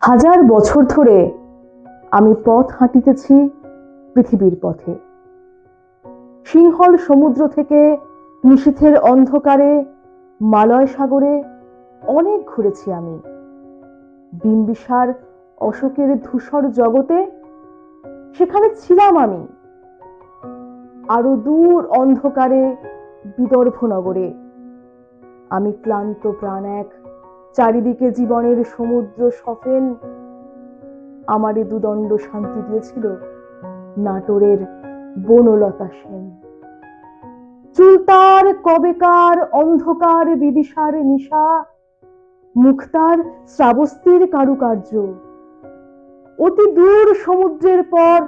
হাজার বছর ধরে আমি পথ হাঁটিতেছি পৃথিবীর পথে। সিংহল সমুদ্র থেকে নিশীথের অন্ধকারে মালয় সাগরে অনেক ঘুরেছি আমি। বিম্বিসার অশোকের ধূসর জগতে সেখানে ছিলাম আমি। আরো দূর অন্ধকারে বিদর্ভ নগরে আমি ক্লান্ত প্রাণ এক, চারিদিকে জীবনের সমুদ্র সফেন। আমারে দুদণ্ড শান্তি দিয়েছিল নাটোরের বনলতা সেন। চুলতার কবেকার অন্ধকার বিদিশার নিশা, মুক্তার শ্রাবস্তির কারুকার্য। অতি দূর সমুদ্রের পর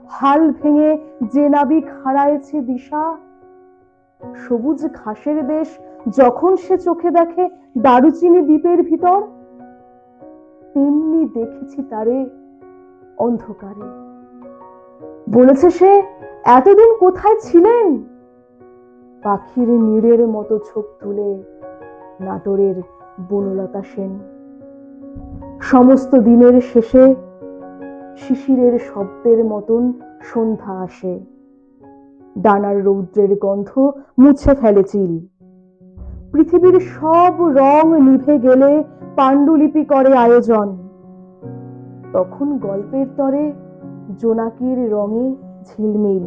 হাল ভেঙে যে নাবিক হারায়েছে দিশা, সবুজ ঘাসের দেশ যখন সে চোখে দেখে দারুচিনি দ্বীপের ভিতর, তেমনি দেখেছি তারে অন্ধকারে। বলেছে সে, এতদিন কোথায় ছিলেন? পাখির নীড়ের মতো চোখ তুলে নাটোরের বনলতা সেন। সমস্ত দিনের শেষে শিশিরের শব্দের মতন সন্ধ্যা আসে। ডানার রৌদ্রের গন্ধ মুছে ফেলে চিল। পৃথিবীর সব রং নিভে গেলে পাণ্ডুলিপি করে আয়োজন। তখন গল্পের তরে জোনাকির রঙে ঝিলমিল।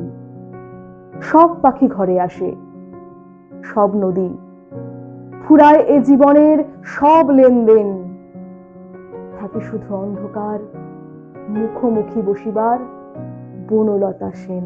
সব পাখি ঘরে আসে, সব নদী ফুরায় এ জীবনের সব লেনদেন। থাকে শুধু অন্ধকার, মুখোমুখি বসিবার বনলতা সেন।